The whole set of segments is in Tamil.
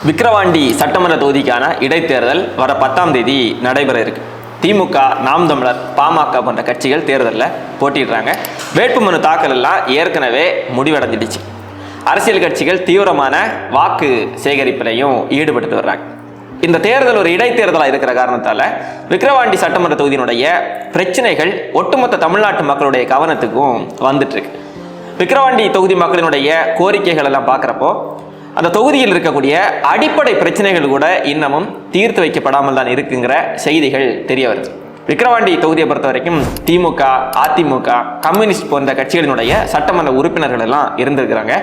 விக்கிரவாண்டி சட்டமன்ற தொகுதிக்கான இடைத்தேர்தல் வர 10ஆம் தேதி நடைபெற இருக்கு. திமுக, நாம் தமிழர், பாமக போன்ற கட்சிகள் தேர்தலில் போட்டிடுறாங்க. வேட்புமனு தாக்கல் எல்லாம் ஏற்கனவே முடிவடைஞ்சிடுச்சு. அரசியல் கட்சிகள் தீவிரமான வாக்கு சேகரிப்பிலையும் ஈடுபட்டு வர்றாங்க. இந்த தேர்தல் ஒரு இடைத்தேர்தலாக இருக்கிற காரணத்தால் விக்கிரவாண்டி சட்டமன்ற தொகுதியினுடைய பிரச்சனைகள் ஒட்டுமொத்த தமிழ்நாட்டு மக்களுடைய கவனத்துக்கும் வந்துட்டு இருக்கு. விக்கிரவாண்டி தொகுதி மக்களினுடைய கோரிக்கைகள் எல்லாம் பார்க்குறப்போ அந்த தொகுதியில் இருக்கக்கூடிய அடிப்படை பிரச்சனைகள் கூட இன்னமும் தீர்த்து வைக்கப்படாமல் தான் இருக்குங்கிற செய்திகள் தெரிய வருது. விக்கிரவாண்டி தொகுதியை பொறுத்த வரைக்கும் திமுக, அதிமுக, கம்யூனிஸ்ட் போன்ற கட்சிகளினுடைய சட்டமன்ற உறுப்பினர்கள் எல்லாம் இருந்திருக்கிறாங்க.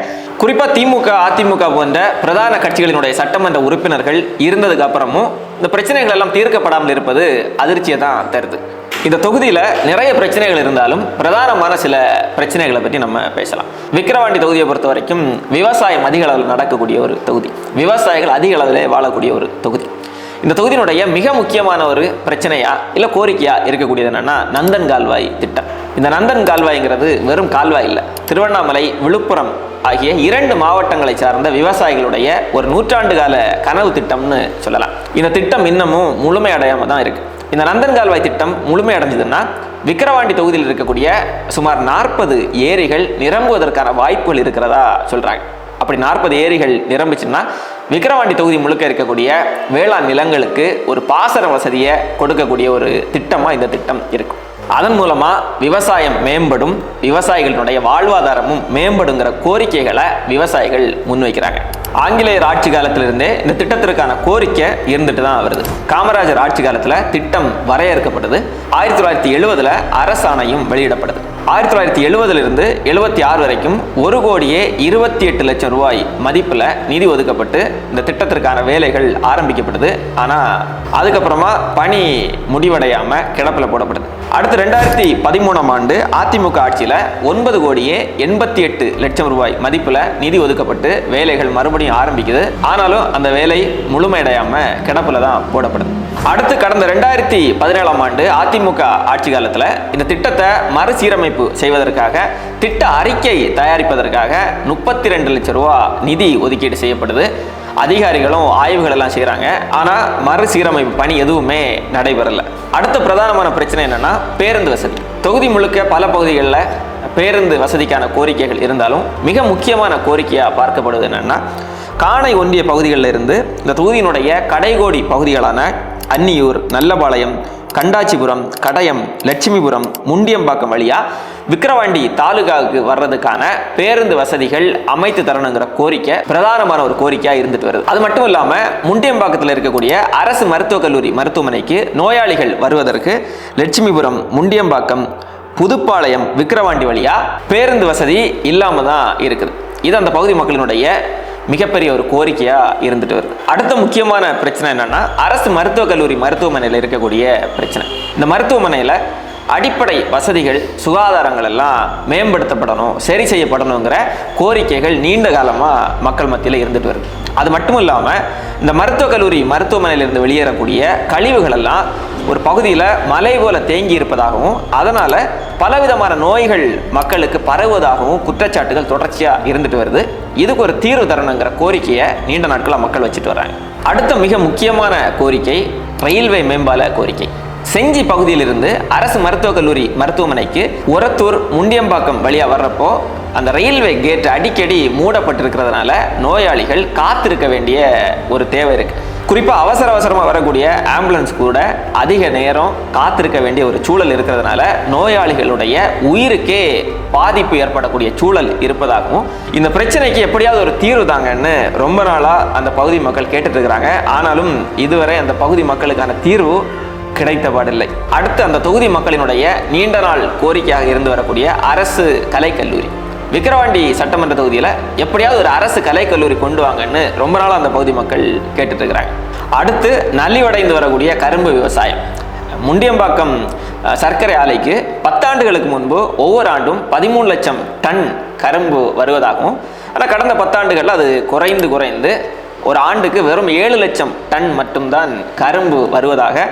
குறிப்பாக திமுக, அதிமுக போன்ற பிரதான கட்சிகளினுடைய சட்டமன்ற உறுப்பினர்கள் இருந்ததுக்கு அப்புறமும் இந்த பிரச்சனைகள் எல்லாம் தீர்க்கப்படாமல் இருப்பது அதிர்ச்சியை தான் தருது. இந்த தொகுதியில் நிறைய பிரச்சனைகள் இருந்தாலும் பிரதானமான சில பிரச்சனைகளை பற்றி நம்ம பேசலாம். விக்கிரவாண்டி தொகுதியை பொறுத்த வரைக்கும் விவசாயம் அதிக அளவில் நடக்கக்கூடிய ஒரு தொகுதி, விவசாயிகள் அதிக அளவில் வாழக்கூடிய ஒரு தொகுதி. இந்த தொகுதியினுடைய மிக முக்கியமான ஒரு பிரச்சனையா இல்லை கோரிக்கையா இருக்கக்கூடியது என்னன்னா நந்தன் கால்வாய் திட்டம். இந்த நந்தன் கால்வாய்ங்கிறது வெறும் கால்வாய் இல்லை, திருவண்ணாமலை, விழுப்புரம் ஆகிய 2 மாவட்டங்களை சார்ந்த விவசாயிகளுடைய ஒரு 100 ஆண்டு கால கனவு திட்டம்னு சொல்லலாம். இந்த திட்டம் இன்னமும் முழுமையடையாம தான் இருக்கு. இந்த நந்தன் கால்வாய் திட்டம் முழுமையடைஞ்சதுன்னா விக்கிரவாண்டி தொகுதியில் இருக்கக்கூடிய சுமார் 40 ஏரிகள் நிரம்புவதற்கான வாய்ப்புகள் இருக்கிறதா சொல்றாங்க. அப்படி 40 ஏரிகள் நிரம்பிச்சுன்னா விக்கிரவாண்டி தொகுதி முழுக்க இருக்கக்கூடிய வேளாண் நிலங்களுக்கு ஒரு பாசன வசதியை கொடுக்கக்கூடிய ஒரு திட்டமா இந்த திட்டம் இருக்கும். அதன் மூலமா விவசாயம் மேம்படும், விவசாயிகளுடைய வாழ்வாதாரமும் மேம்படுங்கிற கோரிக்கைகளை விவசாயிகள் முன்வைக்கிறாங்க. ஆங்கிலேயர் ஆட்சி காலத்திலிருந்தே இந்த திட்டத்திற்கான கோரிக்கை இருந்துட்டு தான் வருது. காமராஜர் ஆட்சி காலத்தில் திட்டம் வரையறுக்கப்பட்டது. 1970 அரசாணையும் வெளியிடப்படுது. 1970 76 வரைக்கும் 1,28,00,000 ரூபாய் மதிப்பில் நிதி ஒதுக்கப்பட்டு இந்த திட்டத்திற்கான வேலைகள் ஆரம்பிக்கப்படுது. ஆனால் அதுக்கப்புறமா பணி முடிவடையாமல் கிடப்பில் போடப்படுது. அடுத்து 2013ஆம் ஆண்டு அதிமுக ஆட்சியில் 9,88,00,000 ரூபாய் மதிப்பில் நிதி ஒதுக்கப்பட்டு வேலைகள் மறுபடியும் ஆரம்பிக்குது. ஆனாலும் அந்த வேலை முழுமையடையாமல் கிடப்பில் தான் போடப்படுது. அடுத்து கடந்த 2017ஆம் ஆண்டு அதிமுக ஆட்சி காலத்தில் இந்த திட்டத்தை மறுசீரமைப்பு செய்வதற்காக திட்ட அறிக்கை தயாரிப்பதற்காக 32 லட்சம் ரூபா நிதி ஒதுக்கீடு செய்யப்படுது. அதிகாரிகளும் ஆய்வுகள் எல்லாம் செய்கிறாங்க. ஆனால் மறுசீரமைப்பு பணி எதுவுமே நடைபெறலை. அடுத்த பிரதானமான பிரச்சனை என்னன்னா பேருந்து வசதி. தொகுதி முழுக்க பல பகுதிகளில் பேருந்து வசதிக்கான கோரிக்கைகள் இருந்தாலும் மிக முக்கியமான கோரிக்கையாக பார்க்கப்படுவது என்னன்னா காணை ஒன்றிய பகுதிகளில் இருந்து இந்த தொகுதியினுடைய கடைகோடி பகுதிகளான அன்னியூர், நல்லபாளையம், கண்டாச்சிபுரம், கடையம், லட்சுமிபுரம், முண்டியம்பாக்கம் வழியா விக்கிரவாண்டி தாலுகாவுக்கு வர்றதுக்கான பேருந்து வசதிகள் அமைத்து தரணுங்கிற கோரிக்கை பிரதானமான ஒரு கோரிக்கையாக இருந்துட்டு வருது. அது மட்டும் இல்லாமல் முண்டியம்பாக்கத்தில் இருக்கக்கூடிய அரசு மருத்துவக் கல்லூரி மருத்துவமனைக்கு நோயாளிகள் வருவதற்கு லட்சுமிபுரம், முண்டியம்பாக்கம், புதுப்பாளையம், விக்கிரவாண்டி வழியா பேருந்து வசதி இல்லாமல் தான் இருக்குது. இது அந்த பகுதி மக்களினுடைய மிகப்பெரிய ஒரு கோரிக்கையாக இருந்துட்டு வருது. அடுத்த முக்கியமான பிரச்சனை என்னன்னா அரசு மருத்துவக் கல்லூரி மருத்துவமனையில் இருக்கக்கூடிய பிரச்சனை. இந்த மருத்துவமனையில் அடிப்படை வசதிகள், சுகாதாரங்கள் எல்லாம் மேம்படுத்தப்படணும், சரி செய்யப்படணுங்கிற கோரிக்கைகள் நீண்ட காலமாக மக்கள் மத்தியில் இருந்துட்டு வருது. அது மட்டும் இல்லாமல் இந்த மருத்துவக் கல்லூரி மருத்துவமனையிலிருந்து வெளியேறக்கூடிய கழிவுகள் எல்லாம் ஒரு பகுதியில் மலை போல தேங்கி இருப்பதாகவும் அதனால் பலவிதமான நோய்கள் மக்களுக்கு பரவுவதாகவும் குற்றச்சாட்டுகள் தொடர்ச்சியாக இருந்துட்டு வருது. இதுக்கு ஒரு தீர்வு தரணுங்கிற கோரிக்கையை நீண்ட நாட்களாக மக்கள் வச்சுட்டு வராங்க. அடுத்த மிக முக்கியமான கோரிக்கை ரயில்வே மேம்பால கோரிக்கை. செஞ்சி பகுதியிலிருந்து அரசு மருத்துவக் கல்லூரி மருத்துவமனைக்கு ஒரத்தூர், முண்டியம்பாக்கம் வழியாக வர்றப்போ அந்த ரயில்வே கேட் அடிக்கடி மூடப்பட்டிருக்கிறதுனால நோயாளிகள் காத்திருக்க வேண்டிய ஒரு தேவை இருக்குது. குறிப்பாக அவசரமாக வரக்கூடிய ஆம்புலன்ஸ் கூட அதிக நேரம் காத்திருக்க வேண்டிய ஒரு சூழல் இருக்கிறதுனால நோயாளிகளுடைய உயிருக்கே பாதிப்பு ஏற்படக்கூடிய சூழல் இருப்பதாகவும் இந்த பிரச்சனைக்கு எப்படியாவது ஒரு தீர்வு தாங்கன்னு ரொம்ப நாளாக அந்த பகுதி மக்கள் கேட்டுட்டு இருக்கிறாங்க. ஆனாலும் இதுவரை அந்த பகுதி மக்களுக்கான தீர்வு கிடைத்தபாடில்லை. அடுத்து அந்த தொகுதி மக்களினுடைய நீண்ட நாள் கோரிக்கையாக இருந்து வரக்கூடிய அரசு கலைக்கல்லூரி. விக்கிரவாண்டி சட்டமன்ற தொகுதியில் எப்படியாவது ஒரு அரசு கலைக்கல்லூரி கொண்டு வாங்கன்னு ரொம்ப நாளாக அந்த பகுதி மக்கள் கேட்டுட்டு இருக்கிறாங்க. அடுத்து நலிவடைந்து வரக்கூடிய கரும்பு விவசாயம். முண்டியம்பாக்கம் சர்க்கரை ஆலைக்கு 10 ஆண்டுகளுக்கு முன்பு ஒவ்வொரு ஆண்டும் 13 லட்சம் டன் கரும்பு வருவதாகவும், ஆனால் கடந்த 10 ஆண்டுகளில் அது குறைந்து ஒரு ஆண்டுக்கு வெறும் 7 லட்சம் டன் மட்டும்தான் கரும்பு வருவதாக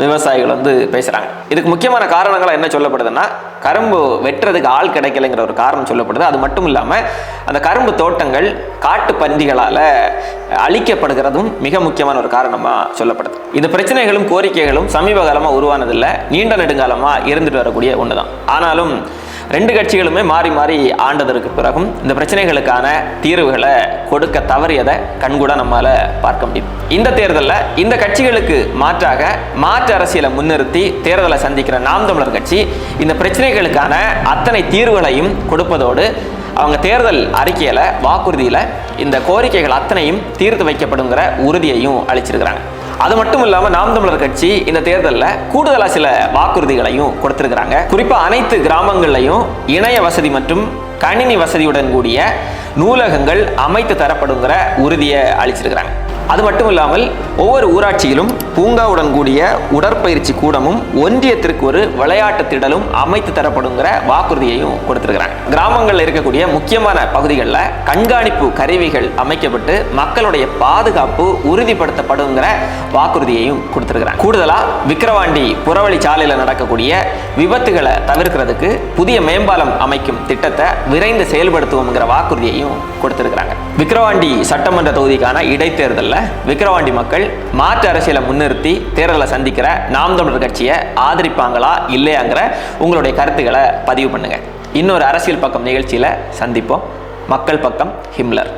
விவசாயிகள் வந்து பேசுகிறாங்க. இதுக்கு முக்கியமான காரணங்கள் என்ன சொல்லப்படுதுன்னா, கரும்பு வெட்டுறதுக்கு ஆள் கிடைக்கலைங்கிற ஒரு காரணம் சொல்லப்படுது. அது மட்டும் இல்லாமல் அந்த கரும்பு தோட்டங்கள் காட்டு பன்றிகளால் அழிக்கப்படுகிறதும் மிக முக்கியமான ஒரு காரணமாக சொல்லப்படுது. இந்த பிரச்சனைகளும் கோரிக்கைகளும் சமீப காலமாக உருவானதில்லை, நீண்ட நெடுங்காலமாக இருந்துட்டு வரக்கூடிய ஒன்று தான். ஆனாலும் ரெண்டு கட்சிகளுமே மாறி மாறி ஆண்டதற்கு பிறகும் இந்த பிரச்சனைகளுக்கான தீர்வுகளை கொடுக்க தவறியதை கண்கூட நம்மால பார்க்க முடியும். இந்த தேர்தலில் இந்த கட்சிகளுக்கு மாற்றாக மாற்று அரசியலை முன்னிறுத்தி தேர்தலை சந்திக்கிற நாம் தமிழர் கட்சி இந்த பிரச்சனைகளுக்கான அத்தனை தீர்வுகளையும் கொடுப்பதோடு அவங்க தேர்தல் அறிக்கையில வாக்குறுதியில இந்த கோரிக்கைகள் அத்தனையும் தீர்த்து வைக்கப்படுங்கிற உறுதியையும் அளிச்சிருக்கிறாங்க. அது மட்டும் இல்லாமல் நாம் தமிழர் கட்சி இந்த தேர்தலில் கூடுதலாக சில வாக்குறுதிகளையும் கொடுத்திருக்கிறாங்க. குறிப்பாக அனைத்து கிராமங்கள்லையும் இணைய வசதி மற்றும் கணினி வசதியுடன் கூடிய நூலகங்கள் அமைத்து தரப்படுங்கிற உறுதியை அளிச்சிருக்கிறாங்க. அது மட்டும் இல்லாமல் ஒவ்வொரு ஊராட்சியிலும் பூங்காவுடன் கூடிய உடற்பயிற்சி கூடமும் ஒன்றியத்திற்கு ஒரு விளையாட்டு திடலும் அமைத்து தரப்படுங்கிற வாக்குறுதியையும் கொடுத்திருக்கிறாங்க. கிராமங்களில் இருக்கக்கூடிய முக்கியமான பகுதிகளில் கண்காணிப்பு கருவிகள் அமைக்கப்பட்டு மக்களுடைய பாதுகாப்பு உறுதிப்படுத்தப்படுங்கிற வாக்குறுதியையும் கொடுத்திருக்கிறாங்க. கூடுதலா விக்கிரவாண்டி புறவழி சாலையில் நடக்கக்கூடிய விபத்துகளை தவிர்க்கிறதுக்கு புதிய மேம்பாலம் அமைக்கும் திட்டத்தை விரைந்து செயல்படுத்துவோம்ங்கிற வாக்குறுதியையும் கொடுத்திருக்கிறாங்க. விக்கிரவாண்டி சட்டமன்ற தொகுதிக்கான இடைத்தேர்தலில் விக்கிரவாண்டி மக்கள் மாற்று அரசியலை முன்னிறுத்தி தேர்தலை சந்திக்கிற நாம் தமிழர் கட்சியை ஆதரிப்பாங்களா இல்லையாங்கிற உங்களுடைய கருத்துக்களை பதிவு பண்ணுங்க. இன்னொரு அரசியல் பக்கம் நிகழ்ச்சியில சந்திப்போம். மக்கள் பக்கம் ஹிம்லர்.